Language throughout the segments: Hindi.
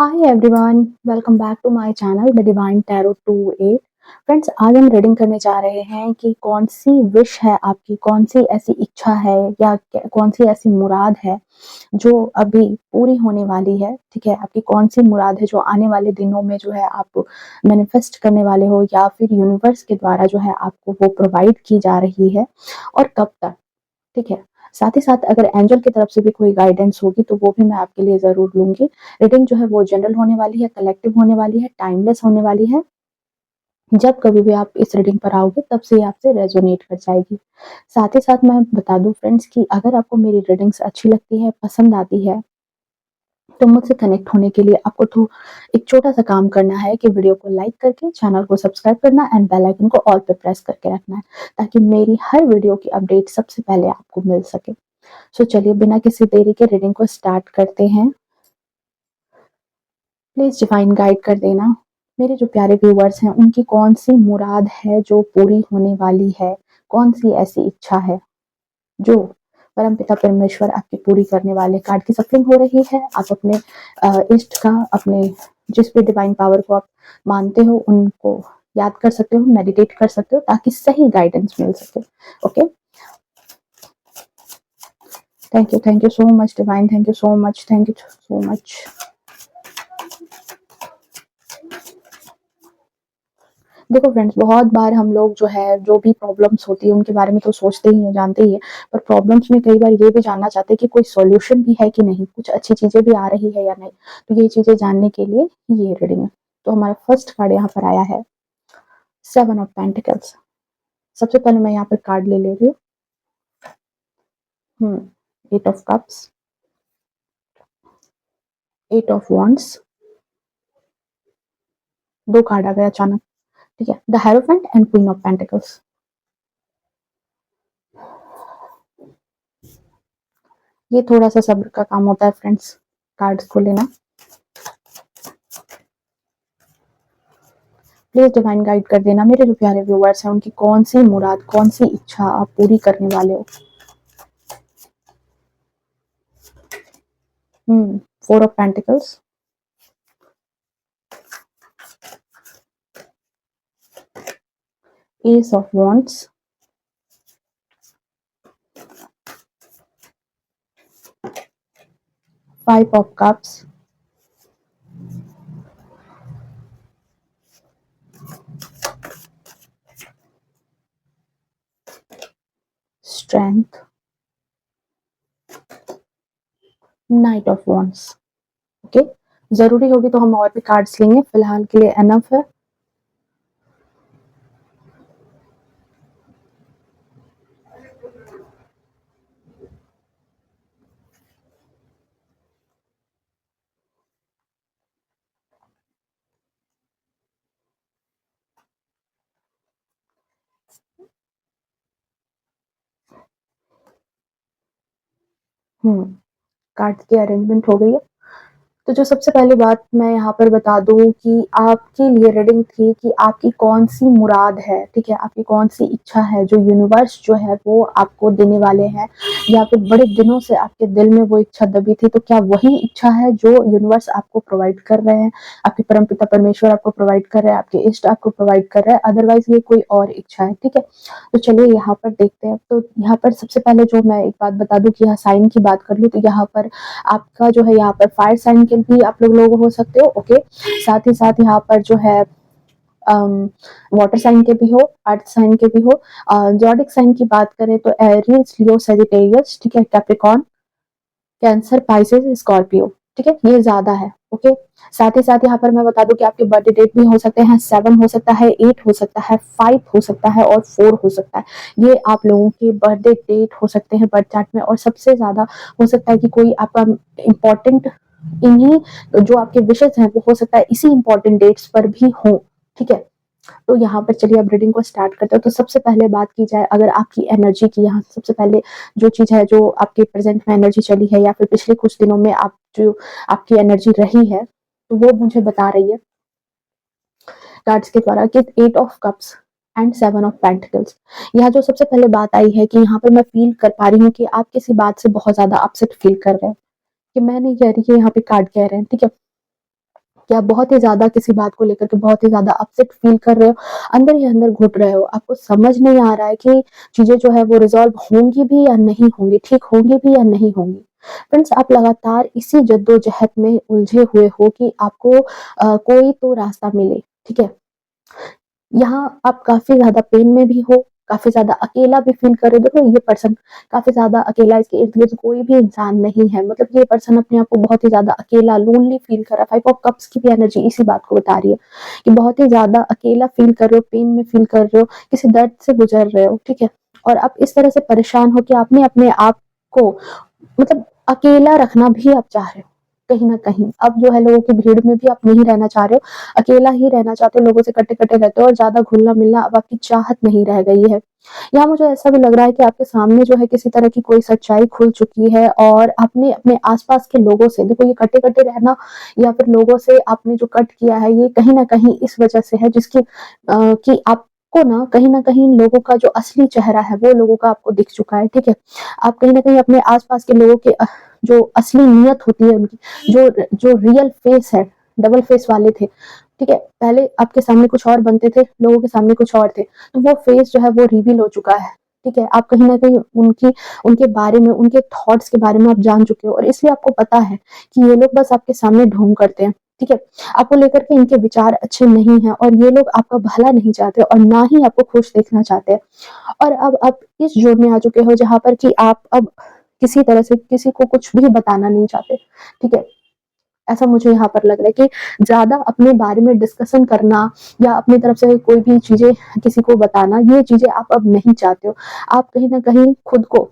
Hi everyone, welcome back to my channel the divine tarot 28। Friends, आज हम रीडिंग करने जा रहे हैं कि कौन सी विश है आपकी, कौन सी ऐसी इच्छा है या कौन सी ऐसी मुराद है जो अभी पूरी होने वाली है। ठीक है, आपकी कौन सी मुराद है जो आने वाले दिनों में जो है आप मैनिफेस्ट करने वाले हो या फिर यूनिवर्स के द्वारा जो है आपको वो प्रोवाइड की जा रही है और कब तक। ठीक है, साथ ही साथ अगर एंजल की तरफ से भी कोई गाइडेंस होगी तो वो भी मैं आपके लिए ज़रूर लूँगी। रीडिंग जो है वो जनरल होने वाली है, कलेक्टिव होने वाली है, टाइमलेस होने वाली है। जब कभी भी आप इस रीडिंग पर आओगे तब से ये आपसे रेज़ोनेट कर जाएगी। साथ ही साथ मैं बता दूँ फ्रेंड्स कि अगर आपको मेरी रीडिंग्स अच्छी लगती है, पसंद आती है, तो मुझसे कनेक्ट होने के लिए आपको तो एक छोटा-सा काम करना है कि वीडियो को लाइक करके चैनल को सब्सक्राइब करना एंड बेल आइकन को ऑल पे प्रेस करके रखना है, ताकि मेरी हर वीडियो की अपडेट सबसे पहले आपको मिल सके। सो चलिए बिना किसी देरी के रीडिंग को स्टार्ट करते हैं। प्लीज डिवाइन गाइड कर देना मेरे जो प्यारे व्यूवर्स हैं, उनकी कौन सी मुराद है जो पूरी होने वाली है, कौन सी ऐसी इच्छा है जो परमपिता परमेश्वर आपकी पूरी करने वाले। कार्ड की सफलिंग हो रही है। आप अपने इष्ट का, अपने जिस भी डिवाइन पावर को आप मानते हो उनको याद कर सकते हो, मेडिटेट कर सकते हो, ताकि सही गाइडेंस मिल सके। Okay, thank you so much divine, thank you so much, thank you so much. देखो फ्रेंड्स, बहुत बार हम लोग जो है, जो भी प्रॉब्लम्स होती है उनके बारे में तो सोचते ही हैं, जानते ही हैं, पर प्रॉब्लम्स में कई बार ये भी जानना चाहते हैं कि कोई सॉल्यूशन भी है कि नहीं, कुछ अच्छी चीजें भी आ रही है या नहीं। तो ये चीजें जानने के लिए ये रीडिंग है। तो हमारा फर्स्ट कार्ड यहाँ पर आया है 7 ऑफ पेंटिकल्स। सबसे पहले मैं यहाँ पर कार्ड ले रही हूँ। 8 ऑफ कप्स, 8 ऑफ वॉन्ड्स। दो कार्ड आ गए अचानक। ठीक है, the hierophant and queen of pentacles. ये थोड़ा सा सब्र का काम होता है फ्रेंड्स, कार्ड्स को लेना। प्लीज डिवाइन गाइड कर देना मेरे जो प्यारे व्यूअर्स हैं, उनकी कौन सी मुराद, कौन सी इच्छा आप पूरी करने वाले हो। 4 of pentacles, S of wands, 5 of cups, strength, night of wands. Okay, जरूरी होगी तो हम और भी कार्ड्स लेंगे, फिलहाल के लिए एनफ है। कार्ड की अरेंजमेंट हो गई है। तो जो सबसे पहली बात मैं यहाँ पर बता दूँ कि आपके लिए रीडिंग थी कि आपकी कौन-सी मुराद है, ठीक है? आपकी कौन-सी इच्छा है जो यूनिवर्स जो है वो आपको देने वाले हैं, या फिर बड़े दिनों से आपके दिल में वो इच्छा दबी थी, तो क्या वही इच्छा है जो यूनिवर्स आपको प्रोवाइड कर रहे हैं, आपके परमपिता परमेश्वर आपको प्रोवाइड कर रहे हैं, आपके इष्ट आपको प्रोवाइड कर रहे हैं, अदरवाइज़ ये कोई और इच्छा है, ठीक है? तो चलिए यहाँ पर देखते हैं। तो यहाँ पर सबसे पहले जो मैं एक बात बता दूँ कि यहाँ साइन की बात कर लूँ, तो यहाँ पर आपका जो है यहाँ पर फायर साइन के भी आप लोग हो सकते हो। ओके, साथ ही साथ यहाँ पर जो है वाटर साइन के भी हो, अर्थ साइन के भी हो। जॉडिक साइन की बात करें तो एरीज, लियो, सेजिटेरियस, ठीक है, कैप्रिकॉर्न, कैंसर, पाइसेस, स्कॉर्पियो, ठीक है, ये ज्यादा है। ओके, साथ ही साथ यहाँ पर मैं बता दूं कि आपके बर्थडे डेट भी हो सकते हैं, 7 हो सकता है, 8 हो सकता है, 5 हो सकता है और 4 हो सकता है। ये आप लोगों के बर्थडे डेट हो सकते हैं बर्थ चार्ट में, और सबसे ज्यादा हो सकता है कि कोई आपका इम्पोर्टेंट, इन्हीं जो आपके विशेष हैं वो हो सकता है इसी इम्पोर्टेंट डेट्स पर भी हो। ठीक है, तो यहाँ पर चलिए अब रीडिंग को स्टार्ट करते हैं। तो सबसे पहले बात की जाए अगर आपकी एनर्जी की, यहाँ सबसे पहले जो चीज है, जो आपके प्रेजेंट में एनर्जी चली है या फिर पिछले कुछ दिनों में आप जो आपकी एनर्जी रही है, तो वो मुझे बता रही है कार्ड्स के द्वारा कि 8 of cups and 7 of pentacles. यहाँ जो सबसे पहले बात आई है कि यहाँ पर मैं फील कर पा रही हूँ कि आप किसी बात से बहुत ज्यादा अपसेट फील कर रहे हैं, कि मैं नहीं कह रही कि यहाँ पे कार्ड कह रहे हैं, ठीक है, कि आप बहुत ही ज़्यादा किसी बात को लेकर के बहुत ही ज़्यादा अपसेट फ़ील कर रहे हो, अंदर ही अंदर घुट रहे हो। आपको समझ नहीं आ रहा है कि चीज़ें जो है वो रिज़ॉल्व होंगी भी या नहीं होंगी, ठीक होंगी भी या नहीं होंगी। फ्रेंड्स, आप लगातार इसी जद्दोजहद में उलझे हुए हो कि आपको कोई तो रास्ता मिले, ठीक है? यहाँ आप काफ़ी ज़्यादा पेन में भी हो, काफ़ी ज़्यादा अकेला भी फ़ील कर रहे हो। देखो, ये पर्सन काफ़ी ज़्यादा अकेला है, इसके इर्द-गिर्द कोई भी इंसान नहीं है। मतलब ये पर्सन अपने आप को बहुत ही ज़्यादा अकेला, लोनली फ़ील कर रहा है। 5 ऑफ कप्स की भी एनर्जी इसी बात को बता रही है कि बहुत ही ज़्यादा अकेला फ़ील कर रहे हो, पेन में फ़ील कर रहे हो, किसी दर्द से गुज़र रहे हो, ठीक है? और आप इस तरह से परेशान हो कि आपने अपने आप को मतलब अकेला रखना भी आप चाह रहे हो, कहीं न कहीं। अब जो है लोगों की भीड़ में भी आप नहीं रहना चाह रहे हो, अकेला ही रहना चाहते हो, लोगों से कटे-कटे रहते हो और ज़्यादा घुलना-मिलना अब आपकी चाहत नहीं रह गई है। यहाँ मुझे ऐसा भी लग रहा है कि आपके सामने जो है किसी तरह की कोई सच्चाई खुल चुकी है और आपने अपने आस-पास के लोगों से देखो ये कटे-कटे रहना या फिर लोगों से आपने जो कट किया है, ये कहीं न कहीं इस वजह से है जिसकी कि आपको ना कहीं न कहीं लोगों का जो असली चेहरा है, वो लोगों का आपको दिख चुका है, ठीक है? आप कहीं न कहीं अपने आस-पास के लोगों के जो असली नीयत होती है उनकी, जो जो रियल फेस है, डबल फेस वाले थे, ठीक है? पहले आपके सामने कुछ और बनते थे, लोगों के सामने कुछ और थे। तो वो फेस जो है वो रिवील हो चुका है, ठीक है? आप कहीं न कहीं उनके बारे में, उनके थॉट्स के बारे में आप जान चुके हो और इसलिए आपको पता है कि ये लोग बस आपके सामने ढोंग करते हैं, ठीक है? आपको लेकर के इनके विचार अच्छे नहीं हैं और ये लोग आपका भला नहीं चाहते और ना ही आपको खुश देखना चाहते हैं। और अब आप इस जोन में आ चुके हो जहाँ पर कि आप अब किसी तरह से किसी को कुछ भी बताना नहीं चाहते, ठीक है? ऐसा मुझे यहाँ पर लग रहा है कि ज़्यादा अपने बारे में डिस्कशन करना या अपनी तरफ से कोई भी चीज़ें किसी को बताना, ये चीज़ें आप अब नहीं चाहते हो। आप कहीं न कहीं खुद को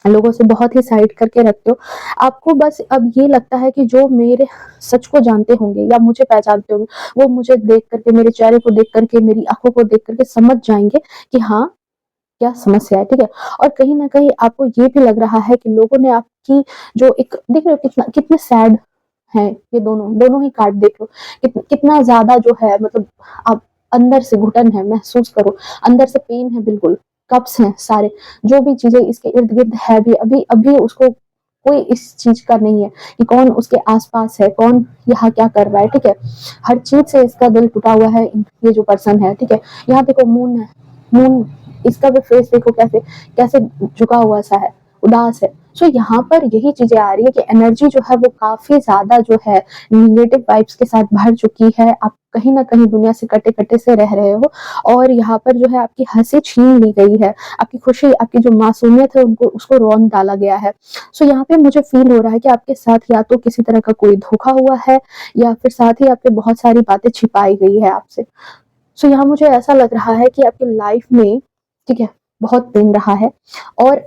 लोगों से बहुत ही साइड करके रखते हो। आपको बस अब ये लगता है कि जो मेरे सच को जानते होंगे या मुझे पहचानते होंगे, वो मुझे देख कर के, मेरे चेहरे को देख कर के, मेरी आँखों को देख कर के समझ जाएँगे कि हाँ, क्या समस्या है, ठीक है? और कहीं न कहीं आपको ये भी लग रहा है कि लोगों ने आपकी जो एक देख रहे हो कितना कितने सैड हैं ये दोनों ही कार्ड देख लो। कितना ज़्यादा जो है मतलब आप अंदर से घुटन है, महसूस करो, अंदर से पेन है बिल्कुल, कप्स हैं सारे, जो भी चीज़ें इसके इर्द-गिर्द है भी अभी अभी उसको कोई इस चीज़ का नहीं है कि कौन उसके आस-पास है, कौन यहाँ क्या कर रहा है, ठीक है? हर चीज़ से इसका दिल टूटा हुआ है, ये जो पर्सन है, ठीक है? यहाँ देखो मून है, मून इसका भी फेस देखो कैसे कैसे झुका हुआ सा है, उदास है। सो यहाँ पर यही चीज़ें आ रही है कि एनर्जी जो है वो काफ़ी ज़्यादा जो है नेगेटिव वाइब्स के साथ भर चुकी है। आप कहीं न कहीं दुनिया से कटे-कटे से रह रहे हो और यहाँ पर जो है आपकी हँसी छीन ली गई है। आपकी खुशी, आपकी जो मासूमियत है उनको उसको रौंद डाला गया है। सो यहाँ पे मुझे फ़ील हो रहा है कि आपके साथ या तो किसी तरह का कोई धोखा हुआ है या फिर साथ ही आपके बहुत सारी बातें छिपाई गई है आपसे। सो यहाँ मुझे ऐसा लग रहा है कि आपकी लाइफ में, ठीक है, बहुत पेन रहा है और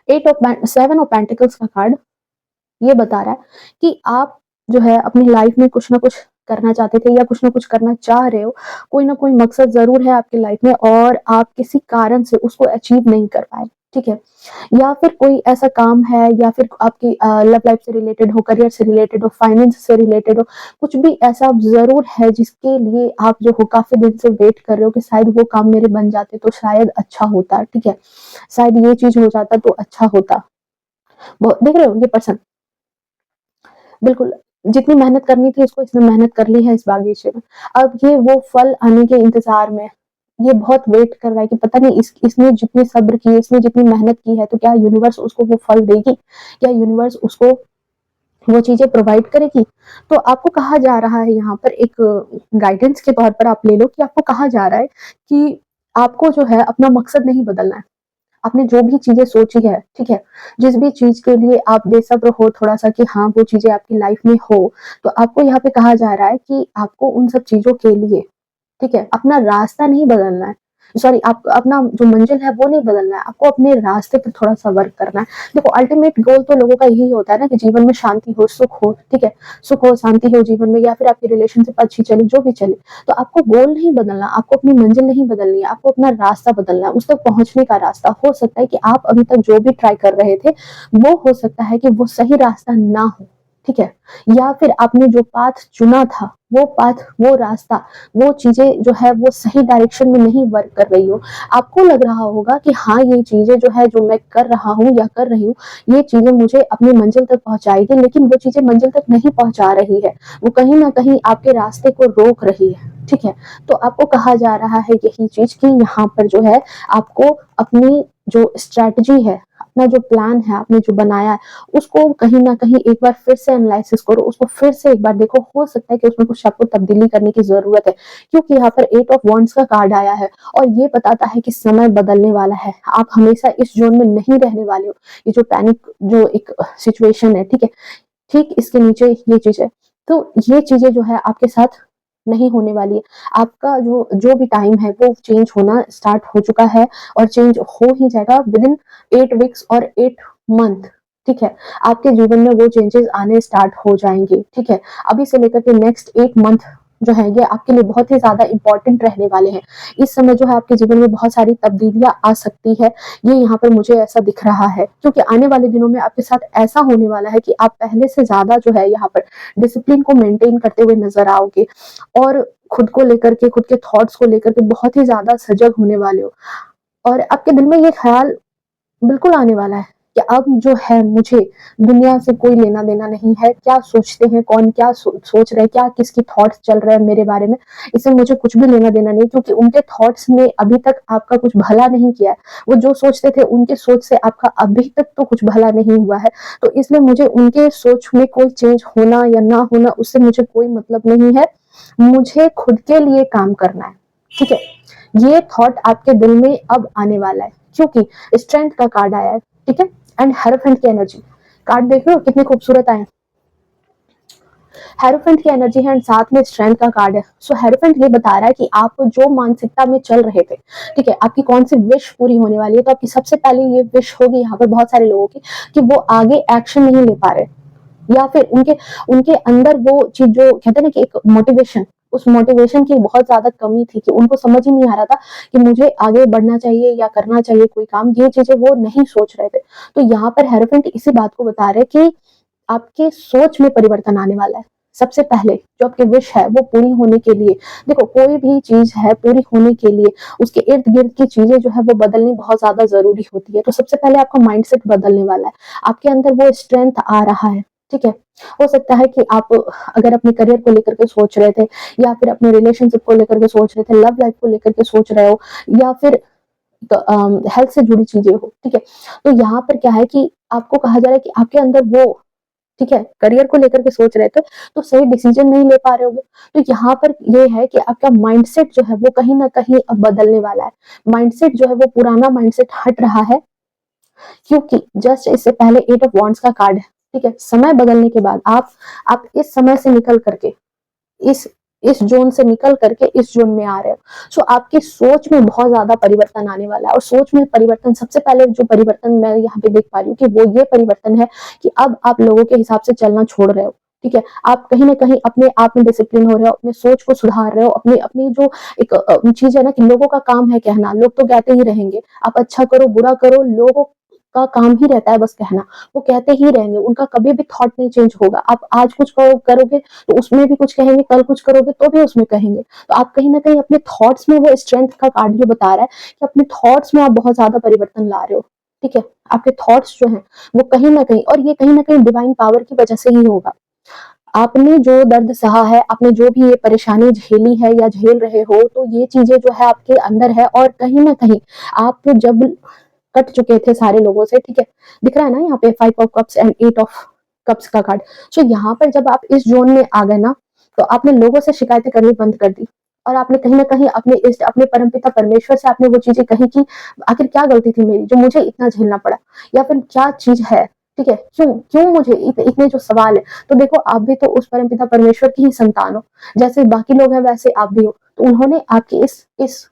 7 ऑफ पेंटिकल्स का कार्ड ये बता रहा है कि आप जो है अपनी लाइफ में कुछ ना कुछ करना चाहते थे या कुछ ना कुछ करना चाह रहे हो। कोई ना कोई मकसद ज़रूर है आपकी लाइफ में और आप किसी कारण से उसको अचीव नहीं कर पाए, ठीक है? या फिर कोई ऐसा काम है या फिर आपकी लव लाइफ से रिलेटेड हो, करियर से रिलेटेड हो, फाइनेंस से रिलेटेड हो, कुछ भी ऐसा ज़रूर है जिसके लिए आप जो हो काफ़ी दिन से वेट कर रहे हो कि शायद वो काम मेरे बन जाते तो शायद अच्छा होता, ठीक है? शायद ये चीज़ हो जाता तो अच्छा होता। वो देख रहे हो ये पर्सन बिल्कुल, जितनी मेहनत करनी थी इसको इसने मेहनत कर ली है इस बागीचे में। अब ये वो फल आने के इंतज़ार में, ये बहुत वेट कर रहा है कि पता नहीं इसने जितनी सब्र की है, इसने जितनी मेहनत की है, तो क्या यूनिवर्स उसको वो फल देगी? क्या यूनिवर्स उसको वो चीज़ें प्रोवाइड करेगी? तो आपको कहा जा रहा है यहाँ पर एक गाइडेंस के तौर पर आप ले लो कि आपको कहा जा रहा है कि आपको जो है अपना मकसद नहीं बदलना है। आपने जो भी चीज़ें सोची है, ठीक है? जिस भी चीज़ के लिए आप बेसब्र हो थोड़ा-सा कि हाँ, वो चीज़ें आपकी लाइफ़ में हो, तो आपको यहाँ पे कहा जा रहा है कि आपको उन सब चीज़ों के लिए, ठीक है? अपना रास्ता नहीं बदलना है। सॉरी आप अपना जो मंज़िल है वो नहीं बदलना है, आपको अपने रास्ते पे थोड़ा-सा वर्क करना है। देखो अल्टीमेट गोल तो लोगों का यही होता है ना कि जीवन में शांति हो, सुख हो, ठीक है? सुख हो, शांति हो जीवन में या फिर आपकी रिलेशनशिप अच्छी चले, जो भी चले। तो आपको गोल नहीं बदलना, आपको अपनी मंज़िल नहीं बदलनी है, आपको अपना रास्ता बदलना है, उस तक पहुँचने का रास्ता। हो सकता है कि आप अभी तक जो भी ट्राई कर रहे थे, वो हो सकता है कि वो सही रास्ता ना हो। ठीक है? या फिर आपने जो पाथ चुना था, वो पाथ, वो रास्ता, वो चीज़ें जो है वो सही डायरेक्शन में नहीं वर्क कर रही हो। आपको लग रहा होगा कि हाँ, ये चीज़ें जो है, जो मैं कर रहा हूँ या कर रही हूँ, ये चीज़ें मुझे अपनी मंज़िल तक पहुँचाएगी, लेकिन वो चीज़ें मंज़िल तक नहीं पहुँचा रही है। वो कहीं न कहीं आपके रास्ते को रोक रही है, ठीक है? तो आपको कहा जा रहा है यही चीज़ कि यहाँ पर जो है, आपको अपनी जो स्ट्रैटेजी है, अपना जो प्लान है, आपने जो बनाया है, उसको कहीं न कहीं एक बार फिर से एनालाइसिस करो, उसको फिर से एक बार देखो, हो सकता है कि उसमें कुछ आपको तब्दीली करने की ज़रूरत है। क्योंकि यहाँ पर 8 ऑफ वांड्स का कार्ड आया है और ये बताता है कि समय बदलने वाला है। आप हमेशा इस ज़ोन में नहीं रहने वाले हो। ये जो पैनिक जो एक सिचुएशन है, ठीक है? ठीक इसके नीचे ये चीज़ है। तो ये चीज़ें जो है आपके साथ नहीं होने वाली है। आपका जो जो भी टाइम है वो चेंज होना स्टार्ट हो चुका है और चेंज हो ही जाएगा विदिन 8 वीक्स और 8 मंथ, ठीक है? आपके जीवन में वो चेंजेस आने स्टार्ट हो जाएँगे, ठीक है? अभी से लेकर के नेक्स्ट 8 मंथ जो है ये आपके लिए बहुत ही ज़्यादा इम्पोर्टेंट रहने वाले हैं। इस समय जो है आपके जीवन में बहुत सारी तब्दीलियाँ आ सकती है, ये यहाँ पर मुझे ऐसा दिख रहा है। क्योंकि आने वाले दिनों में आपके साथ ऐसा होने वाला है कि आप पहले से ज़्यादा जो है यहाँ पर डिसिप्लिन को मेंटेन करते हुए नज़र आओगे और खुद को लेकर के, खुद के थॉट्स को लेकर के बहुत ही ज़्यादा सजग होने वाले हो। और आपके दिल में ये ख़्याल बिल्कुल आने वाला है कि अब जो है मुझे दुनिया से कोई लेना-देना नहीं है, क्या सोचते हैं, कौन क्या सोच रहा है, क्या किसकी थॉट्स चल रहे हैं मेरे बारे में, इससे मुझे कुछ भी लेना-देना नहीं, क्योंकि उनके थॉट्स ने अभी तक आपका कुछ भला नहीं किया है। वो जो सोचते थे उनकी सोच से आपका अभी तक तो कुछ भला नहीं हुआ है, तो इसलिए मुझे उनके सोच में कोई चेंज होना या ना होना उससे मुझे कोई मतलब नहीं है। मुझे खुद के लिए काम करना है, ठीक है? ये थॉट आपके दिल में अब आने वाला है, क्योंकि स्ट्रेंथ का कार्ड आया है, ठीक है? एंड हेरोफेंट की एनर्जी, कार्ड देख रहे हो कितने खूबसूरत आए। हेरोफेंट की एनर्जी है एंड साथ में स्ट्रेंथ का कार्ड है। सो हेरोफेंट ये बता रहा है कि आप जो मानसिकता में चल रहे थे, ठीक है, आपकी कौन सी विश पूरी होने वाली है, तो आपकी सबसे पहले ये विश होगी यहाँ पर बहुत सारे लोगों की कि वो आगे एक्शन नहीं ले पा रहे, या फिर उनके उनके अंदर वो चीज जो कहते हैं ना कि एक मोटिवेशन, उस मोटिवेशन की बहुत ज्यादा कमी थी कि उनको समझ ही नहीं आ रहा था कि मुझे आगे बढ़ना चाहिए या करना चाहिए कोई काम, ये चीजें वो नहीं सोच रहे थे। तो यहाँ पर हेरोफेंट इसी बात को बता रहे कि आपके सोच में परिवर्तन आने वाला है। सबसे पहले जो आपकी विश है वो पूरी होने के लिए, देखो कोई भी चीज है पूरी होने के लिए उसके इर्द गिर्द की चीजें जो है वो बदलनी बहुत ज्यादा जरूरी होती है। तो सबसे पहले आपका माइंडसेट बदलने वाला है, आपके अंदर वो स्ट्रेंथ आ रहा है, ठीक है? हो सकता है कि आप अगर अपने करियर को लेकर के सोच रहे थे, या फिर अपने रिलेशनशिप को लेकर के सोच रहे थे, लव लाइफ को लेकर के सोच रहे हो, या फिर हेल्थ से जुड़ी चीजें हो, ठीक है? तो यहाँ पर क्या है कि आपको कहा जा रहा है कि आपके अंदर वो, ठीक है, करियर को लेकर के सोच रहे थे तो सही डिसीजन नहीं ले पा रहे होगे। तो यहाँ पर ये है कि आपका माइंडसेट जो है वो कहीं ना कहीं अब बदलने वाला है। माइंडसेट जो है वो पुराना माइंडसेट हट रहा है, क्योंकि जस्ट इससे पहले 8 ऑफ वांड्स का कार्ड है, ठीक है? समय बदलने के बाद आप इस समय से निकल करके इस इस जोन से निकल करके इस जोन में आ रहे हो। सो आपकी सोच में बहुत ज्यादा परिवर्तन आने वाला है, और सोच में परिवर्तन, सबसे पहले जो परिवर्तन मैं यहाँ पे देख पा रही हूँ कि वो ये परिवर्तन है कि अब आप लोगों के हिसाब से चलना छोड़ रहे हो, ठीक है? आप कहीं ना कहीं अपने आप में डिसिप्लिन हो रहे हो, अपने सोच को सुधार रहे हो, अपनी अपनी जो एक चीज है ना कि लोगों का काम है कहना, लोग तो कहते ही रहेंगे, आप अच्छा करो बुरा करो, लोगों का काम ही रहता है बस कहना, वो कहते ही रहेंगे, उनका कभी भी थॉट नहीं चेंज होगा। आप आज कुछ करोगे तो उसमें भी कुछ कहेंगे, कल कुछ करोगे तो भी उसमें कहेंगे। तो आप कहीं ना कहीं अपने थॉट्स में, वो स्ट्रेंथ का कार्ड जो बता रहा है कि अपने थॉट्स में आप बहुत ज्यादा परिवर्तन ला रहे हो, ठीक है? आपके थॉट्स जो हैं वो कहीं ना कहीं, और ये कहीं ना कहीं डिवाइन पावर की वजह से ही होगा। आपने जो दर्द सहा है, आपने जो भी ये परेशानी झेली है या झेल रहे हो, तो ये चीजें जो है आपके अंदर है, और कहीं ना कहीं आप जब कट चुके थे सारे लोगों से, ठीक है? दिख रहा है ना यहाँ पे 5 of cups and 8 of cups का कार्ड। सो यहाँ पर जब आप इस जोन में आ गए ना, तो आपने लोगों से शिकायतें करनी बंद कर दी, और आपने कहीं ना कहीं अपने इष्ट, अपने परमपिता परमेश्वर से आपने वो चीजें कही कि आखिर क्या गलती थी मेरी जो मुझे इतना झेलना पड़ा, या फिर क्या चीज है, ठीक है, क्यों क्यों मुझे इतने जो सवाल है। तो देखो आप भी तो उस परमपिता परमेश्वर की ही संतान हो, जैसे बाकी लोग हैं वैसे आप भी हो। तो उन्होंने आपकी इस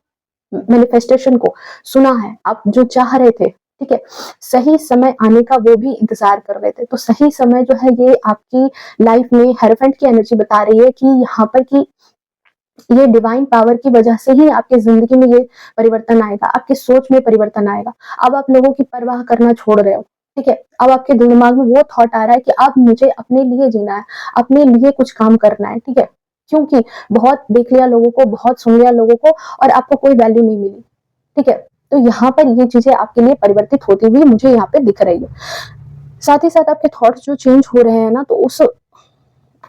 मैनिफेस्टेशन को सुना है, आप जो चाह रहे थे, ठीक है? सही समय आने का वो भी इंतजार कर रहे थे। तो सही समय जो है ये आपकी लाइफ में हेरोफेंट की एनर्जी बता रही है कि यहाँ पर कि ये डिवाइन पावर की वजह से ही आपकी जिंदगी में ये परिवर्तन आएगा, आपकी सोच में परिवर्तन आएगा। अब आप लोगों की परवाह करना छोड़ रहे हो, ठीक है? अब आपके दिमाग में वो थॉट आ रहा है कि अब मुझे अपने लिए जीना है, अपने लिए कुछ काम करना है, ठीक है? क्योंकि बहुत देख लिया लोगों को, बहुत सुन लिया लोगों को और आपको कोई वैल्यू नहीं मिली, ठीक है? तो यहाँ पर ये चीज़ें आपके लिए परिवर्तित होती हुई मुझे यहाँ पे दिख रही है। साथ ही साथ आपके थॉट्स जो चेंज हो रहे हैं ना, तो उस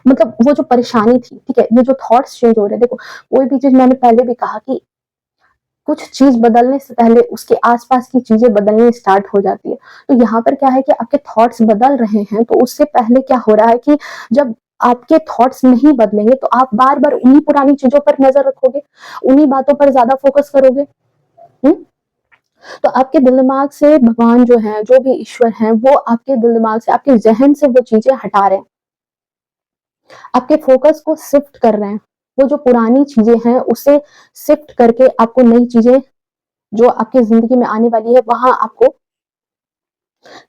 मतलब वो जो परेशानी थी, ठीक है? ये जो थॉट्स चेंज हो रहे हैं, देखो कोई भी चीज़ मैंने पहले भी कहा कि कुछ चीज़ बदलने से पहले उसके आस-पास की चीज़ें बदलनी स्टार्ट हो जाती है। तो यहाँ पर क्या है कि आपके थॉट्स बदल रहे हैं, तो उससे पहले क्या हो रहा है कि जब आपके थॉट्स नहीं बदलेंगे, तो आप बार-बार उन्हीं पुरानी चीज़ों पर नज़र रखोगे, उन्हीं बातों पर ज़्यादा फोकस करोगे। हुँ? तो आपके दिल-दिमाग से भगवान जो हैं, जो भी ईश्वर हैं, वो आपके दिल-दिमाग से, आपके ज़हन से वो चीज़ें हटा रहे हैं। आपके फोकस को शिफ्ट कर रहे हैं। वो जो पुरानी चीज़ें हैं, उसे शिफ्ट करके आपको नई चीज़ें जो आपकी ज़िंदगी में आने वाली है, वहाँ आपको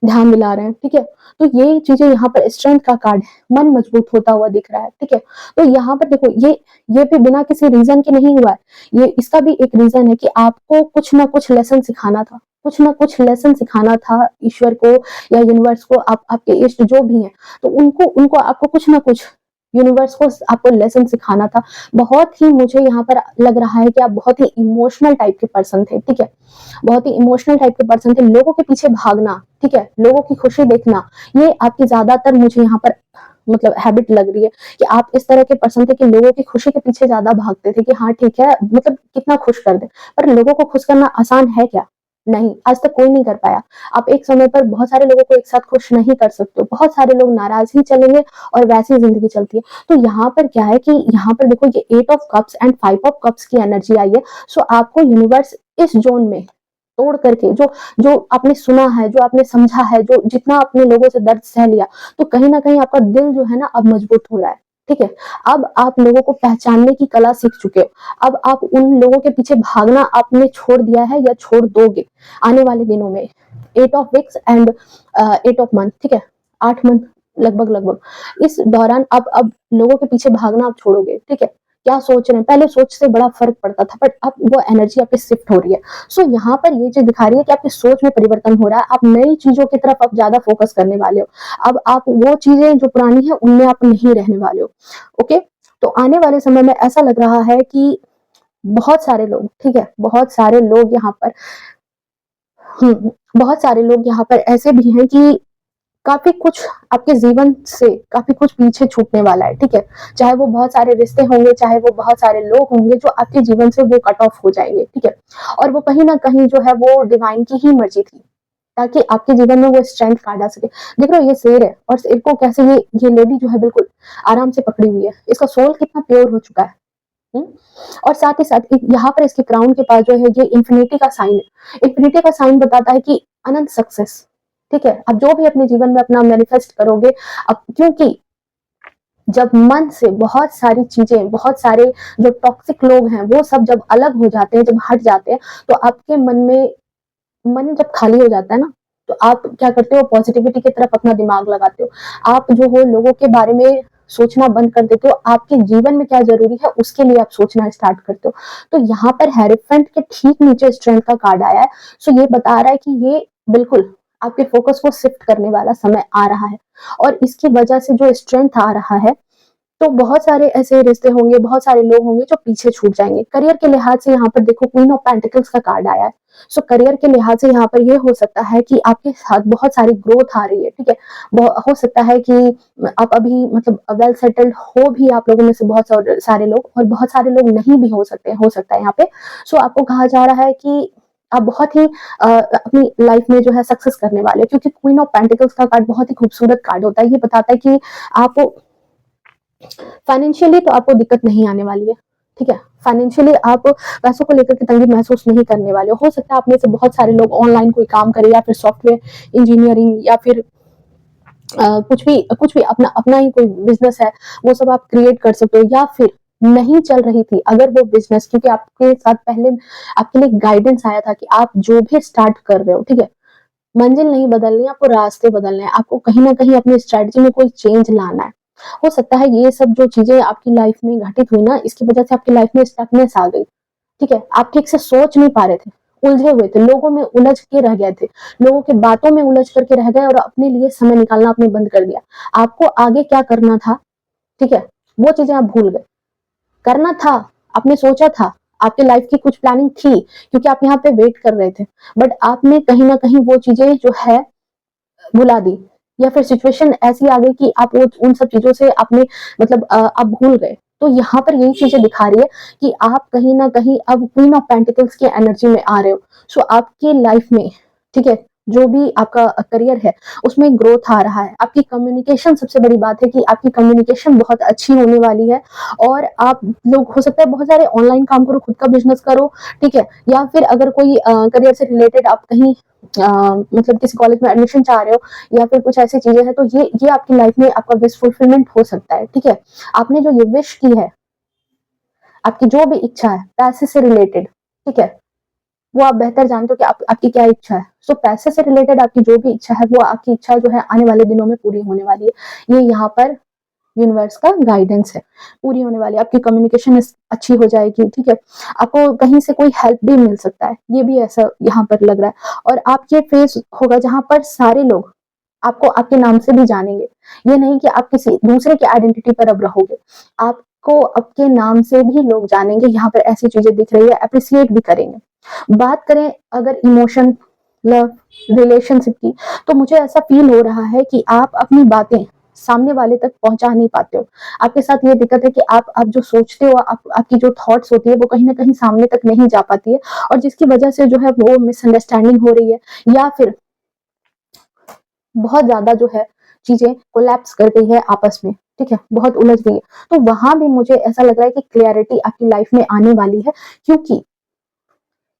ध्यान दिला रहे हैं, ठीक है? तो ये चीज़ें यहाँ पर स्ट्रेंथ का कार्ड है, मन मजबूत होता हुआ दिख रहा है, ठीक है? तो यहाँ पर देखो ये भी बिना किसी रीज़न के नहीं हुआ है। ये इसका भी एक रीज़न है कि आपको कुछ ना कुछ लेसन सिखाना था, कुछ ना कुछ लेसन सिखाना था ईश्वर को या यूनिवर्स को, आप आपके इष्ट जो भी हैं, तो उनको उनको आपको कुछ ना कुछ यूनिवर्स को आपको लेसन सिखाना था। बहुत ही मुझे यहाँ पर लग रहा है कि आप बहुत ही इमोशनल टाइप के पर्सन थे, ठीक है? बहुत ही इमोशनल टाइप के पर्सन थे, लोगों के पीछे भागना, ठीक है? लोगों की खुशी देखना, ये आपकी ज़्यादातर मुझे यहाँ पर मतलब हैबिट लग रही है कि आप इस तरह के पर्सन थे कि लोगों की खुशी के पीछे ज़्यादा भागते थे कि हाँ, ठीक है, मतलब कितना खुश कर दें। पर लोगों को खुश करना आसान है क्या? नहीं, आज तक कोई नहीं कर पाया। आप एक समय पर बहुत सारे लोगों को एक साथ खुश नहीं कर सकते हो, बहुत सारे लोग नाराज़ ही चलेंगे और वैसी ज़िंदगी चलती है। तो यहाँ पर क्या है कि यहाँ पर देखो ये 8 of cups and 5 of cups की एनर्जी आई है। सो आपको यूनिवर्स इस ज़ोन में तोड़ करके जो जो आपने सुना है, जो आपने समझा है, जो जितना आपने लोगों से दर्द सह लिया, तो कहीं न कहीं आपका दिल जो है ना अब मजबूत हो रहा है, ठीक है? अब आप लोगों को पहचानने की कला सीख चुके हो। अब आप उन लोगों के पीछे भागना आपने छोड़ दिया है या छोड़ दोगे आने वाले दिनों में। 8 of weeks and 8 of month, ठीक है? 8 मंथ लगभग-लगभग। इस दौरान अब लोगों के पीछे भागना आप छोड़ोगे, ठीक है? क्या सोच रहे हैं, पहले सोच से बड़ा फ़र्क पड़ता था, बट अब वो एनर्जी आप पे शिफ्ट हो रही है। सो यहाँ पर ये चीज़ दिखा रही है कि आपकी सोच में परिवर्तन हो रहा है, आप नई चीज़ों की तरफ अब ज़्यादा फ़ोकस करने वाले हो। अब आप वो चीज़ें जो पुरानी हैं, उनमें आप नहीं रहने वाले हो, ओके? तो आने वाले समय में ऐसा लग रहा है कि बहुत सारे लोग, ठीक है? बहुत सारे लोग यहाँ पर बहुत सारे लोग यहाँ पर ऐसे भी हैं कि काफ़ी कुछ आपके जीवन से काफ़ी कुछ पीछे छूटने वाला है, ठीक है? चाहे वो बहुत सारे रिश्ते होंगे, चाहे वो बहुत सारे लोग होंगे जो आपके जीवन से वो कट ऑफ हो जाएँगे, ठीक है? और वो कहीं न कहीं जो है वो डिवाइन की ही मर्ज़ी थी, ताकि आपके जीवन में वो स्ट्रेंथ कार्ड आ सके। देख रहे हो ये शेर है और शेर को कैसे ये लेडी जो है बिल्कुल आराम से पकड़ी हुई है। इसका सोल कितना प्योर हो चुका है। हुँ? और साथ ही साथ एक यहाँ पर इसके क्राउन के पास जो है ये इन्फिनिटी का साइन है। इन्फिनिटी का साइन बताता है कि अनंत सक्सेस, ठीक है? आप जो भी अपने जीवन में अपना मैनिफेस्ट करोगे अब क्योंकि जब मन से बहुत सारी चीज़ें, बहुत सारे जो टॉक्सिक लोग हैं, वो सब जब अलग हो जाते हैं, जब हट जाते हैं, तो आपके मन जब खाली हो जाता है ना, तो आप क्या करते हो पॉजिटिविटी की तरफ अपना दिमाग लगाते हो। आप जो हो लोगों के बारे में सोचना बंद कर देते हो, आपके जीवन में क्या ज़रूरी है उसके लिए आप सोचना स्टार्ट करते हो। तो यहाँ पर हेरोफेंट के ठीक नीचे स्ट्रेंथ का कार्ड आया है। सो ये बता रहा है कि ये बिल्कुल आपके फोकस को शिफ्ट करने वाला समय आ रहा है और इसकी वजह से जो स्ट्रेंथ आ रहा है तो बहुत सारे ऐसे रिश्ते होंगे, बहुत सारे लोग होंगे जो पीछे छूट जाएँगे। करियर के लिहाज से यहाँ पर देखो क्वीन ऑफ पेंटिकल्स का कार्ड आया है। सो करियर के लिहाज से यहाँ पर ये हो सकता है कि आपके साथ बहुत सारी ग्रोथ आ रही है, ठीक है? हो सकता है कि आप अभी मतलब वेल सेटल्ड हो भी आप लोगों में से बहुत सारे लोग और बहुत सारे लोग नहीं भी हो सकता है यहाँ पे। सो आपको कहा जा रहा है कि आप बहुत ही अपनी लाइफ में जो है सक्सेस करने वाले हो क्योंकि क्वीन ऑफ पेंटिकल्स का कार्ड बहुत ही खूबसूरत कार्ड होता है। ये बताता है कि आप फाइनेंशियली तो आपको दिक्कत नहीं आने वाली है, ठीक है? फाइनेंशियली आप पैसों को लेकर के तंगी महसूस नहीं करने वाले हो। सकता है आप में से बहुत सारे लोग ऑनलाइन कोई काम करें या फिर सॉफ्टवेयर इंजीनियरिंग या फिर कुछ भी अपना अपना ही कोई बिज़नेस है, वो सब आप क्रिएट कर सकते हो या फिर नहीं चल रही थी अगर वो बिज़नेस क्योंकि आपके साथ पहले आपके लिए गाइडेंस आया था कि आप जो भी स्टार्ट कर रहे हो, ठीक है? मंजिल नहीं बदलनी है, आपको रास्ते बदलने हैं, आपको कहीं न कहीं अपनी स्ट्रैटेजी में कोई चेंज लाना है। हो सकता है ये सब जो चीज़ें आपकी लाइफ़ में घटित हुई ना, इसकी वज़ह से आपकी लाइफ़ में स्टकनेस आ गई, ठीक है? आप ठीक से सोच नहीं पा रहे थे, उलझे हुए थे, लोगों में उलझ के रह गए थे, लोगों की बातों में उलझ करके रह गए और अपने लिए समय निकालना आपने बंद कर दिया। आपको आगे क्या करना था, ठीक है, वो चीजें आप भूल गए। करना था, आपने सोचा था, आपके लाइफ की कुछ प्लानिंग थी, क्योंकि आप यहाँ पे वेट कर रहे थे, बट आपने कहीं ना कहीं वो चीजें जो है भुला दी, या फिर सिचुएशन ऐसी आ गई कि आप वो उन सब चीजों से आपने मतलब आप भूल गए। तो यहाँ पर यही चीजें दिखा रही है कि आप कहीं ना कहीं अब क्वीन ऑफ पेंटिकल्स की एनर्जी में आ रहे हो। सो आपकी लाइफ में, ठीक है, जो भी आपका करियर है उसमें ग्रोथ आ रहा है। आपकी कम्युनिकेशन, सबसे बड़ी बात है कि आपकी कम्युनिकेशन बहुत अच्छी होने वाली है। और आप लोग, हो सकता है बहुत सारे ऑनलाइन काम करो, खुद का बिजनेस करो, ठीक है, या फिर अगर कोई करियर से रिलेटेड आप कहीं मतलब किसी कॉलेज में एडमिशन चाह रहे हो, या फिर कुछ ऐसी चीजें हैं, तो ये आपकी लाइफ में आपका विश फुलफिलमेंट हो सकता है। ठीक है, आपने जो ये विश की है, आपकी जो भी इच्छा है पैसे से रिलेटेड, ठीक है, वो आप बेहतर जानते हो कि आपकी क्या इच्छा है। सो पैसे से रिलेटेड आपकी जो भी इच्छा है, वो आपकी इच्छा जो है आने वाले दिनों में पूरी होने वाली है। ये यहाँ पर यूनिवर्स का गाइडेंस है, पूरी होने वाली है। आपकी कम्युनिकेशन अच्छी हो जाएगी, ठीक है, आपको कहीं से कोई हेल्प भी मिल सकता है, ये भी ऐसा यहाँ पर लग रहा है। और आप ये फेस होगा जहां पर सारे लोग आपको आपके नाम से भी जानेंगे। ये नहीं कि आप किसी दूसरे की आइडेंटिटी पर अब रहोगे, आपको आपके नाम से भी लोग जानेंगे। यहाँ पर ऐसी चीजें दिख रही है, अप्रिसिएट भी करेंगे। बात करें अगर इमोशन, लव, रिलेशनशिप की, तो मुझे ऐसा फील हो रहा है कि आप अपनी बातें सामने वाले तक पहुंचा नहीं पाते हो। आपके साथ ये दिक्कत है कि आप जो सोचते हो, आपकी जो थॉट्स होती है, वो कहीं ना कहीं सामने तक नहीं जा पाती है, और जिसकी वजह से जो है वो मिसअंडरस्टैंडिंग हो रही है, या फिर बहुत ज्यादा जो है चीजें कोलैप्स कर गई है आपस में, ठीक है, बहुत उलझ गई है। तो वहां भी मुझे ऐसा लग रहा है कि क्लियरिटी आपकी लाइफ में आने वाली है, क्योंकि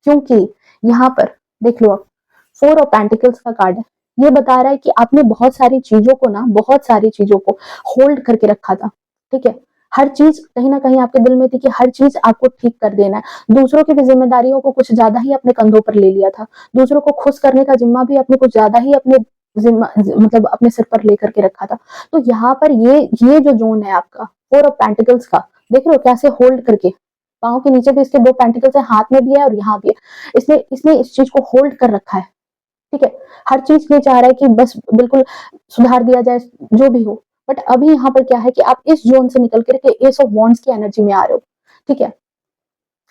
क्योंकि यहाँ पर देख लो, आप 4 ऑफ पेंटिकल्स का कार्ड है। ये बता रहा है कि आपने बहुत सारी चीजों को होल्ड करके रखा था, ठीक है। हर चीज कहीं ना कहीं आपके दिल में थी कि हर चीज आपको ठीक कर देना है। दूसरों की भी जिम्मेदारियों को कुछ ज्यादा ही अपने कंधों पर ले लिया था, दूसरों को खुश करने का जिम्मा भी आपने कुछ ज्यादा ही अपने जिम्मा मतलब अपने सिर पर लेकर के रखा था। तो यहाँ पर ये जो जोन है आपका 4 ऑफ पेंटिकल्स का, देख रहे हो कैसे होल्ड करके, पाँव के नीचे भी इसके 2 पेंटिकल्स है, हाथ में भी है और यहाँ भी है। इसने इसने इस चीज को होल्ड कर रखा है, ठीक है। हर चीज ये चाह रहा है कि बस बिल्कुल सुधार दिया जाए, जो भी हो। बट अभी यहाँ पर क्या है कि आप इस जोन से निकल करके एस ऑफ वॉन्ड्स की एनर्जी में आ रहे हो, ठीक है।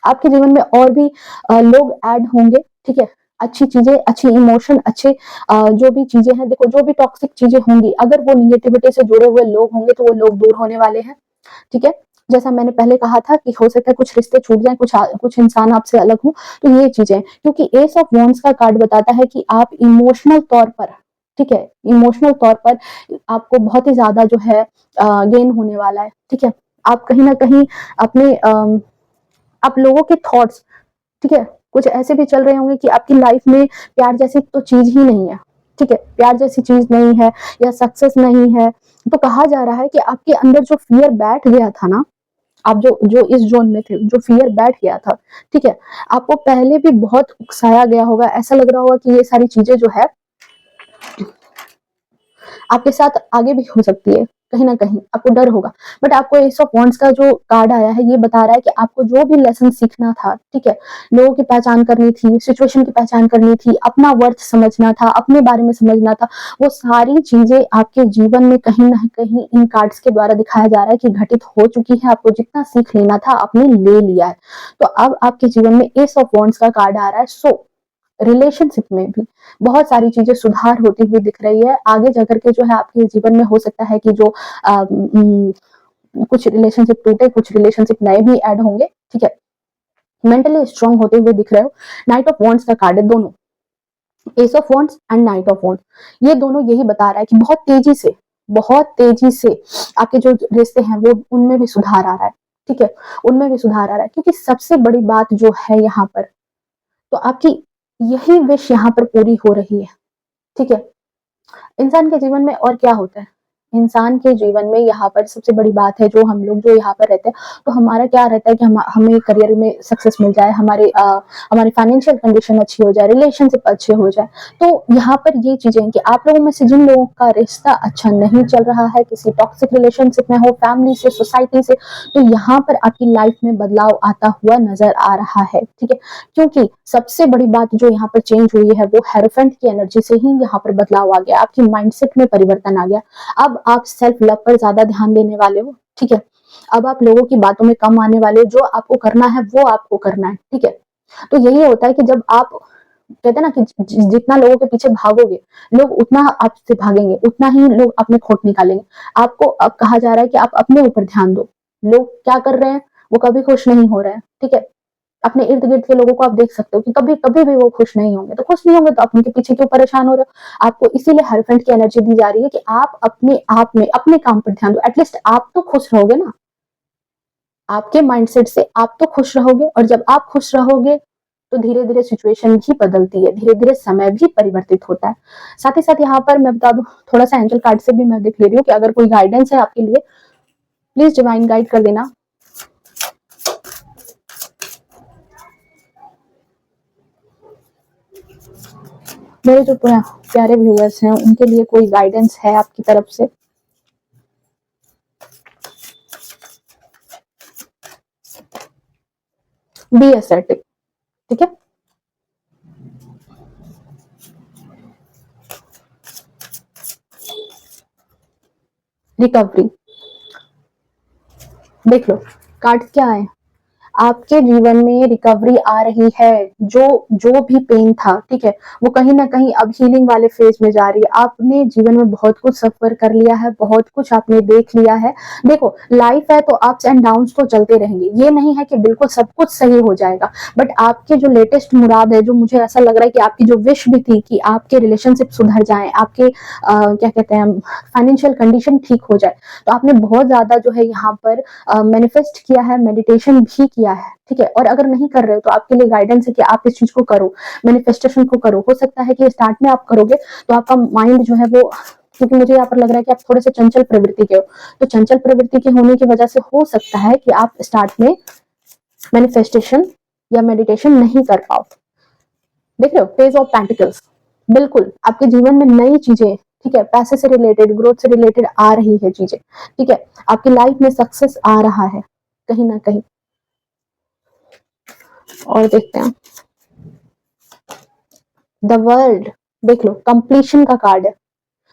आपके जीवन में और भी लोग ऐड होंगे, ठीक है। अच्छी चीजें, अच्छी इमोशन, अच्छे जो भी चीजें हैं, देखो जो भी टॉक्सिक चीजें होंगी, अगर वो निगेटिविटी से जुड़े हुए लोग होंगे तो वो लोग दूर होने वाले हैं, ठीक है। जैसा मैंने पहले कहा था कि हो सकता है कुछ रिश्ते छूट जाएं, कुछ इंसान आपसे अलग हो, तो ये चीजें, क्योंकि एस ऑफ वॉन्ड्स का कार्ड बताता है कि आप इमोशनल तौर पर, ठीक है, इमोशनल तौर पर आपको बहुत ही ज्यादा जो है गेन होने वाला है, ठीक है। आप कहीं ना कहीं अपने आप लोगों के थॉट्स, ठीक है, कुछ ऐसे भी चल रहे होंगे कि आपकी लाइफ में प्यार जैसी तो चीज ही नहीं है, ठीक है, प्यार जैसी चीज नहीं है, या सक्सेस नहीं है। तो कहा जा रहा है कि आपके अंदर जो फियर बैठ गया था ना, आप जो जो इस जोन में थे, जो फियर बैठ गया था, ठीक है, आपको पहले भी बहुत उकसाया गया होगा, ऐसा लग रहा होगा कि ये सारी चीजें जो है आपके साथ आगे भी हो सकती है, कहीं ना कहीं आपको डर होगा। बट आपको एस ऑफ वॉन्ड्स का जो कार्ड आया है, ये बता रहा है कि आपको जो भी लेसन सीखना था, ठीक है, लोगों की पहचान करनी थी, सिचुएशन की पहचान करनी थी, अपना वर्थ समझना था, अपने बारे में समझना था, वो सारी चीजें आपके जीवन में कहीं ना कहीं इन कार्ड्स के द्वारा दिखाया जा रहा है कि घटित हो चुकी है। आपको जितना सीख लेना था आपने ले लिया है। तो अब आपके जीवन में एस ऑफ वॉन्ड्स का कार्ड आ रहा है। सो रिलेशनशिप में भी बहुत सारी चीजें सुधार होती हुई दिख रही है। आगे जाकर के जो है आपके जीवन में हो सकता है कि जो कुछ रिलेशनशिप टूटे, कुछ रिलेशनशिप नए भी ऐड होंगे, ठीक है। मेंटली स्ट्रांग होते हुए दिख रहे हो। नाइट ऑफ वॉन्ड्स का कार्ड है, दोनों S of wands and night of wands, ये दोनों यही बता रहा है कि बहुत तेजी से आपके जो रिश्ते हैं वो उनमें भी सुधार आ रहा है, ठीक है, उनमें भी सुधार आ रहा है। क्योंकि सबसे बड़ी बात जो है यहाँ पर, तो आपकी यही विश यहाँ पर पूरी हो रही है, ठीक है। इंसान के जीवन में और क्या होता है, इंसान के जीवन में यहाँ पर सबसे बड़ी बात है, जो हम लोग जो यहाँ पर रहते हैं, तो हमारा क्या रहता है कि हमें करियर में सक्सेस मिल जाए, हमारी फाइनेंशियल कंडीशन अच्छी हो जाए, रिलेशनशिप अच्छे हो जाए। तो यहाँ पर ये चीजें हैं कि आप लोगों में से जिन लोगों का रिश्ता अच्छा नहीं चल रहा है, किसी टॉक्सिक रिलेशनशिप में हो, फैमिली से, सोसाइटी से, तो यहाँ पर आपकी लाइफ में बदलाव आता हुआ नजर आ रहा है, ठीक है। क्योंकि सबसे बड़ी बात जो यहाँ पर चेंज हुई है वो हेरोफेंट की एनर्जी से ही यहाँ पर बदलाव आ गया, आपकी माइंडसेट में परिवर्तन आ गया। अब आप सेल्फ लव पर ज्यादा ध्यान देने वाले हो, ठीक है। अब आप लोगों की बातों में कम आने वाले हो, जो आपको करना है वो आपको करना है, ठीक है। तो यही होता है कि जब आप कहते हैं ना कि जितना लोगों के पीछे भागोगे, लोग उतना आपसे भागेंगे, उतना ही लोग अपने खोट निकालेंगे। आपको अब कहा जा रहा है कि आप अपने ऊपर ध्यान दो। लोग क्या कर रहे हैं, वो कभी खुश नहीं हो रहे हैं, ठीक है। अपने इर्द गिर्द के लोगों को आप देख सकते हो कि कभी कभी भी वो खुश नहीं होंगे, तो खुश नहीं होंगे तो आप उनके पीछे क्यों परेशान हो रहे हो। आपको इसीलिए हेरोफेंट की एनर्जी दी जा रही है कि आप अपने आप में अपने काम पर ध्यान दो। एटलीस्ट आप तो खुश रहोगे ना, आपके माइंडसेट से आप तो खुश रहोगे, और जब आप खुश रहोगे तो धीरे धीरे सिचुएशन भी बदलती है, धीरे धीरे समय भी परिवर्तित होता है। साथ ही साथ यहाँ पर मैं बता दूं, थोड़ा सा एंजल कार्ड से भी मैं देख ले रही हूँ कि अगर कोई गाइडेंस है आपके लिए, प्लीज डिवाइन गाइड कर देना। मेरे जो प्यारे व्यूअर्स हैं उनके लिए कोई गाइडेंस है आपकी तरफ से? बी असर्टिव, ठीक है। रिकवरी, देख लो कार्ड क्या है, आपके जीवन में रिकवरी आ रही है। जो जो भी पेन था, ठीक है, वो कहीं ना कहीं अब हीलिंग वाले फेज में जा रही है। आपने जीवन में बहुत कुछ सफर कर लिया है, बहुत कुछ आपने देख लिया है। देखो लाइफ है तो अप्स एंड डाउन्स तो चलते रहेंगे, ये नहीं है कि बिल्कुल सब कुछ सही हो जाएगा। बट आपके जो लेटेस्ट मुराद है, जो मुझे ऐसा लग रहा है कि आपकी जो विश भी थी कि आपके रिलेशनशिप सुधर जाए, आपके क्या कहते हैं फाइनेंशियल कंडीशन ठीक हो जाए, तो आपने बहुत ज्यादा जो है यहाँ पर मैनिफेस्ट किया है, मेडिटेशन भी किया है, ठीक है। और अगर नहीं कर रहे हो तो आपके लिए गाइडेंस है कि आप इस चीज को करो, मैनिफेस्टेशन को करो। हो सकता है कि स्टार्ट में आप करोगे तो आपका माइंड जो है वो, क्योंकि मुझे यहाँ पर लग रहा है कि आप थोड़े से चंचल प्रवृत्ति के हो, तो चंचल प्रवृत्ति के होने की वजह से हो सकता है कि आप स्टार्ट में मैनिफेस्टेशन या मेडिटेशन नहीं कर पाओ। देख रहे हो, पेज ऑफ पेंटिकल्स, बिल्कुल आपके जीवन में नई चीजें, ठीक है, पैसे से रिलेटेड, ग्रोथ से रिलेटेड आ रही है चीजें, ठीक है। आपकी लाइफ में सक्सेस आ रहा है कहीं ना कहीं। और देखते हैं द वर्ल्ड, देख लो कंप्लीशन का कार्ड है।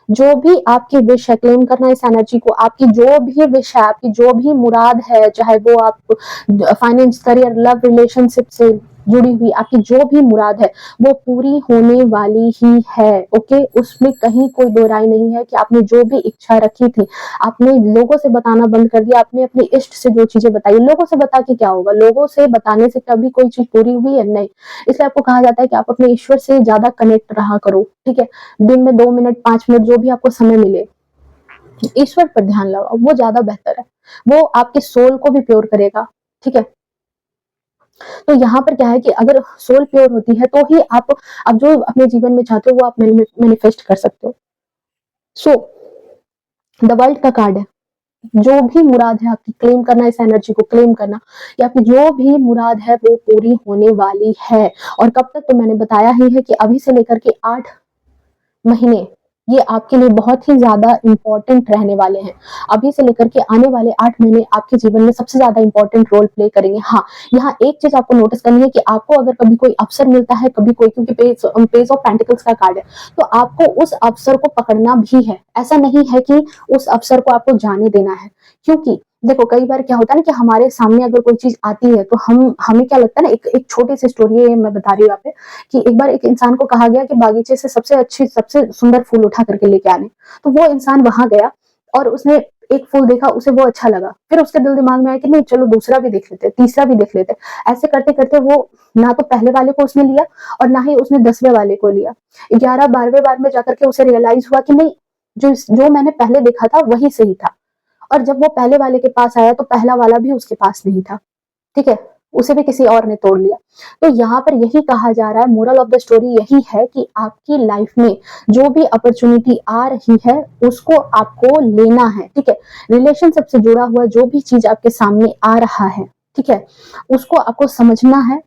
जो भी आपकी विश है, क्लेम करना इस एनर्जी को, आपकी जो भी विश है, आपकी जो भी मुराद है, चाहे वो आप फाइनेंस, करियर, लव, रिलेशनशिप से जुड़ी हुई आपकी जो भी मुराद है, वो पूरी होने वाली ही है, ओके। उसमें कहीं कोई दो राय नहीं है कि आपने जो भी इच्छा रखी थी, आपने लोगों से बताना बंद कर दिया। आपने अपने इष्ट से जो चीजें बताई, लोगों से बता के क्या होगा, लोगों से बताने से कभी कोई चीज पूरी हुई है? नहीं। इसलिए आपको कहा जाता है कि आप अपने ईश्वर से ज्यादा कनेक्ट रहा करो, ठीक है। दिन में 2 मिनट, 5 मिनट, जो भी आपको समय मिले, ईश्वर पर ध्यान लगाओ, वो ज्यादा बेहतर है। वो आपके सोल को भी प्योर करेगा, ठीक है। तो यहाँ पर क्या है कि अगर सोल प्योर होती है तो ही आप जो अपने जीवन में चाहते हो वो आप मैनिफेस्ट कर सकते हो। सो द वर्ल्ड का कार्ड है, जो भी मुराद है आपकी, क्लेम करना, इस एनर्जी को क्लेम करना, या आपकी जो भी मुराद है वो पूरी होने वाली है। और कब तक, तो मैंने बताया ही है कि अभी से लेकर के 8 महीने ये आपके लिए बहुत ही ज्यादा इंपॉर्टेंट रहने वाले हैं। अभी से लेकर के आने वाले 8 महीने आपके जीवन में सबसे ज्यादा इंपॉर्टेंट रोल प्ले करेंगे। हाँ, यहाँ एक चीज आपको नोटिस करनी है कि आपको अगर कभी कोई अवसर मिलता है, कभी कोई, क्योंकि पेज ऑफ पेंटिकल्स का कार्ड है, तो आपको उस अवसर को पकड़ना भी है। ऐसा नहीं है कि उस अवसर को आपको जाने देना है, क्योंकि देखो कई बार क्या होता है ना कि हमारे सामने अगर कोई चीज आती है तो हमें क्या लगता है ना, एक छोटी सी स्टोरी है मैं बता रही हूँ यहाँ पे, कि एक बार एक इंसान को कहा गया कि बागीचे से सबसे सुंदर फूल उठा करके लेके आने। तो वो इंसान वहां गया और उसने एक फूल देखा, उसे वो अच्छा लगा, फिर उसके दिल दिमाग में आया कि नहीं चलो दूसरा भी देख लेते, तीसरा भी देख लेते। ऐसे करते करते वो ना तो पहले वाले को उसने लिया और ना ही उसने 10वें वाले को लिया। 11 12वें बार में जाकर के उसे रियलाइज हुआ कि नहीं, जो मैंने पहले देखा था वही सही था। और जब वो पहले वाले के पास आया तो पहला वाला भी उसके पास नहीं था, ठीक है। उसे भी किसी और ने तोड़ लिया। तो यहाँ पर यही कहा जा रहा है, मोरल ऑफ द स्टोरी यही है कि आपकी लाइफ में जो भी अपॉर्चुनिटी आ रही है उसको आपको लेना है, ठीक है। रिलेशनशिप से जुड़ा हुआ जो भी चीज आपके सामने आ रहा है, ठीक है, उसको आपको समझना है,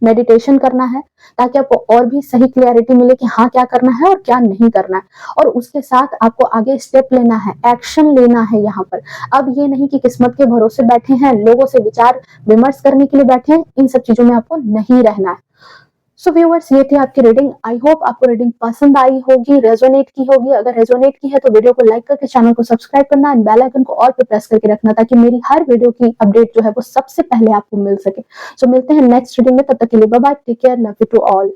मेडिटेशन करना है, ताकि आपको और भी सही क्लैरिटी मिले कि हाँ क्या करना है और क्या नहीं करना है। और उसके साथ आपको आगे स्टेप लेना है, एक्शन लेना है यहाँ पर। अब ये नहीं कि किस्मत के भरोसे बैठे हैं, लोगों से विचार विमर्श करने के लिए बैठे हैं, इन सब चीजों में आपको नहीं रहना है। सो व्यूअर्स, ये थी आपकी रीडिंग। आई होप आपको रीडिंग पसंद आई होगी, रेजोनेट की होगी। अगर रेजोनेट की है तो वीडियो को लाइक करके चैनल को सब्सक्राइब करना एंड बेल आइकन को ऑल पे प्रेस करके रखना, ताकि मेरी हर वीडियो की अपडेट जो है वो सबसे पहले आपको मिल सके। सो मिलते हैं नेक्स्ट रीडिंग में, तब तक के लिए bye bye, take care, love you to all.